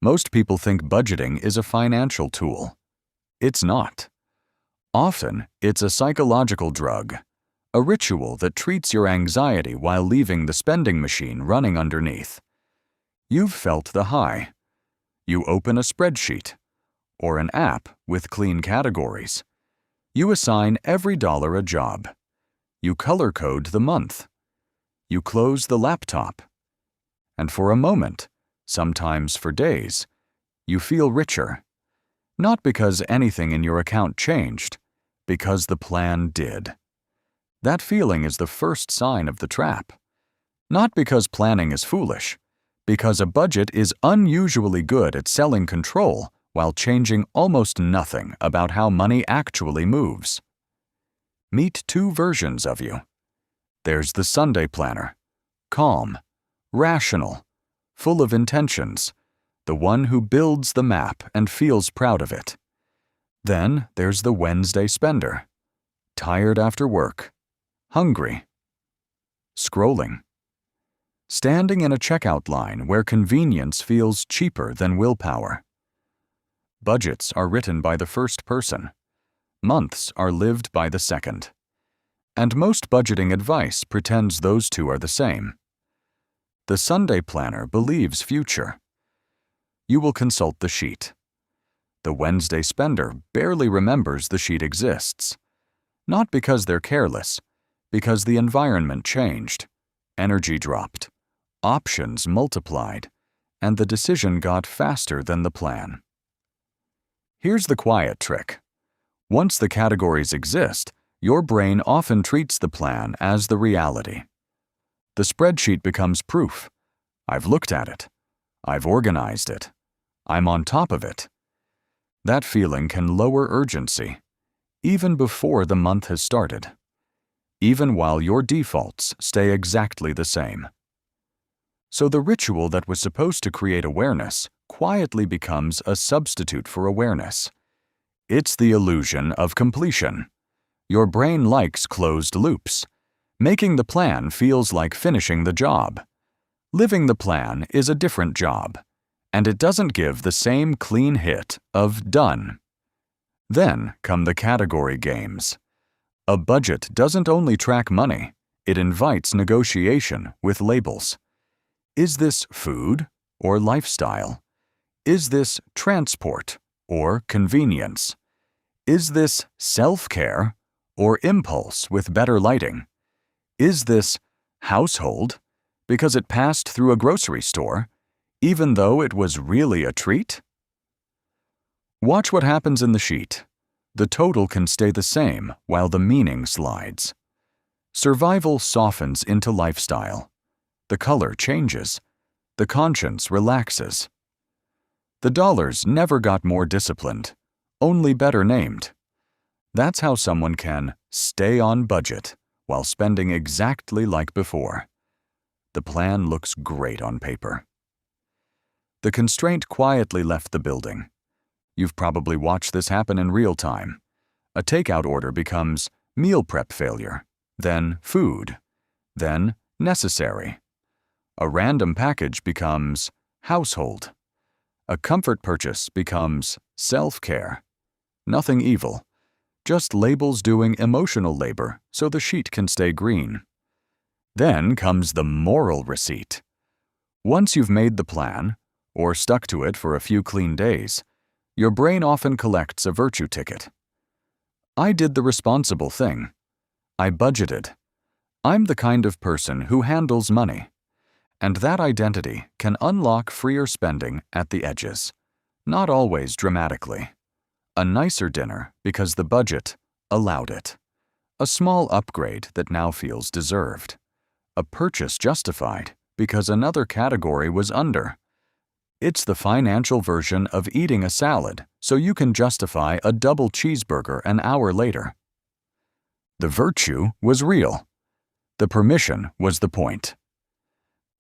Most people think budgeting is a financial tool. It's not. Often, it's a psychological drug, a ritual that treats your anxiety while leaving the spending machine running underneath. You've felt the high. You open a spreadsheet or an app with clean categories. You assign every dollar a job. You color code the month. You close the laptop. And for a moment, sometimes for days, you feel richer. Not because anything in your account changed, because the plan did. That feeling is the first sign of the trap. Not because planning is foolish, because a budget is unusually good at selling control while changing almost nothing about how money actually moves. Meet two versions of you. There's the Sunday planner, calm, rational, full of intentions, the one who builds the map and feels proud of it. Then there's the Wednesday spender, tired after work, hungry, scrolling, standing in a checkout line where convenience feels cheaper than willpower. Budgets are written by the first person. Months are lived by the second. And most budgeting advice pretends those two are the same. The Sunday planner believes future. You will consult the sheet. The Wednesday spender barely remembers the sheet exists. Not because they're careless, because the environment changed, energy dropped, options multiplied, and the decision got faster than the plan. Here's the quiet trick. Once the categories exist, your brain often treats the plan as the reality. The spreadsheet becomes proof. I've looked at it. I've organized it. I'm on top of it. That feeling can lower urgency, even before the month has started, even while your defaults stay exactly the same. So the ritual that was supposed to create awareness quietly becomes a substitute for awareness. It's the illusion of completion. Your brain likes closed loops. Making the plan feels like finishing the job. Living the plan is a different job, and it doesn't give the same clean hit of done. Then come the category games. A budget doesn't only track money, it invites negotiation with labels. Is this food or lifestyle? Is this transport or convenience? Is this self-care or impulse with better lighting? Is this household because it passed through a grocery store, even though it was really a treat? Watch what happens in the sheet. The total can stay the same while the meaning slides. Survival softens into lifestyle. The color changes. The conscience relaxes. The dollars never got more disciplined, only better named. That's how someone can stay on budget while spending exactly like before. The plan looks great on paper. The constraint quietly left the building. You've probably watched this happen in real time. A takeout order becomes meal prep failure, then food, then necessary. A random package becomes household. A comfort purchase becomes self-care. Nothing evil, just labels doing emotional labor so the sheet can stay green. Then comes the moral receipt. Once you've made the plan, or stuck to it for a few clean days, your brain often collects a virtue ticket. I did the responsible thing. I budgeted. I'm the kind of person who handles money. And that identity can unlock freer spending at the edges, not always dramatically. A nicer dinner because the budget allowed it. A small upgrade that now feels deserved. A purchase justified because another category was under. It's the financial version of eating a salad so you can justify a double cheeseburger an hour later. The virtue was real. The permission was the point.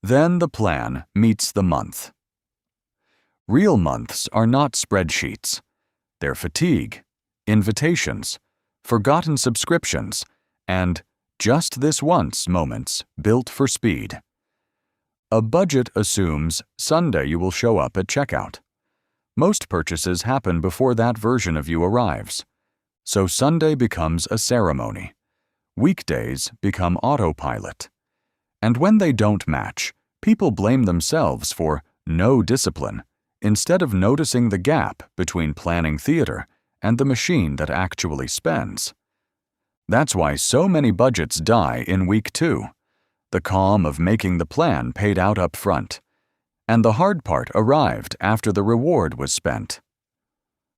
Then the plan meets the month. Real months are not spreadsheets. They're fatigue, invitations, forgotten subscriptions, and just this once moments built for speed. A budget assumes Sunday you will show up at checkout. Most purchases happen before that version of you arrives. So Sunday becomes a ceremony. Weekdays become autopilot. And when they don't match, people blame themselves for no discipline instead of noticing the gap between planning theater and the machine that actually spends. That's why so many budgets die in week 2. The calm of making the plan paid out up front, and the hard part arrived after the reward was spent.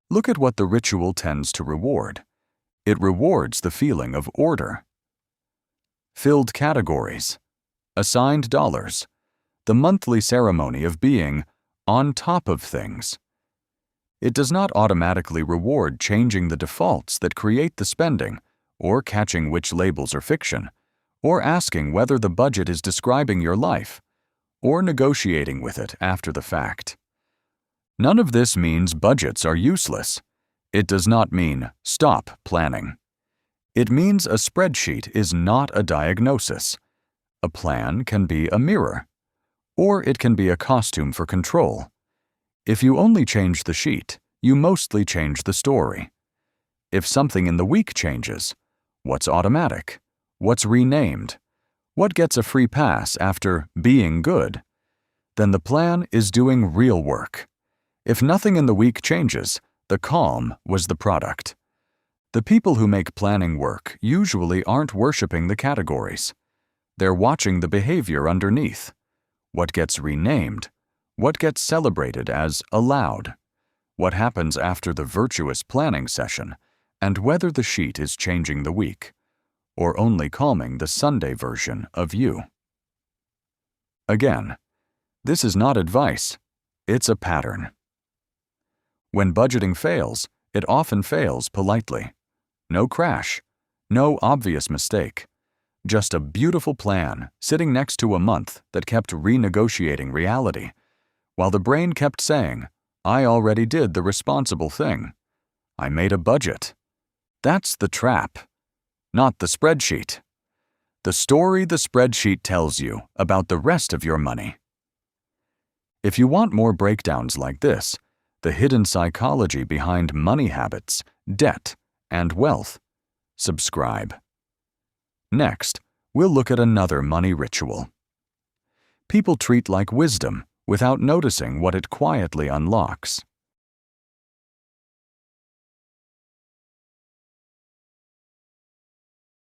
Look at what the ritual tends to reward. It rewards the feeling of order. Filled categories, assigned dollars, the monthly ceremony of being on top of things. It does not automatically reward changing the defaults that create the spending, or catching which labels are fiction, or asking whether the budget is describing your life, or negotiating with it after the fact. None of this means budgets are useless. It does not mean stop planning. It means a spreadsheet is not a diagnosis. A plan can be a mirror, or it can be a costume for control. If you only change the sheet, you mostly change the story. If something in the week changes, what's automatic? What's renamed? What gets a free pass after being good? Then the plan is doing real work. If nothing in the week changes, the calm was the product. The people who make planning work usually aren't worshiping the categories. They're watching the behavior underneath. What gets renamed? What gets celebrated as allowed? What happens after the virtuous planning session? And whether the sheet is changing the week, or only calming the Sunday version of you. Again, this is not advice, it's a pattern. When budgeting fails, it often fails politely. No crash, no obvious mistake, just a beautiful plan sitting next to a month that kept renegotiating reality, while the brain kept saying, I already did the responsible thing. I made a budget. That's the trap, not the spreadsheet. The story the spreadsheet tells you about the rest of your money. If you want more breakdowns like this, the hidden psychology behind money habits, debt, and wealth, subscribe. Next, we'll look at another money ritual. People treat like wisdom without noticing what it quietly unlocks.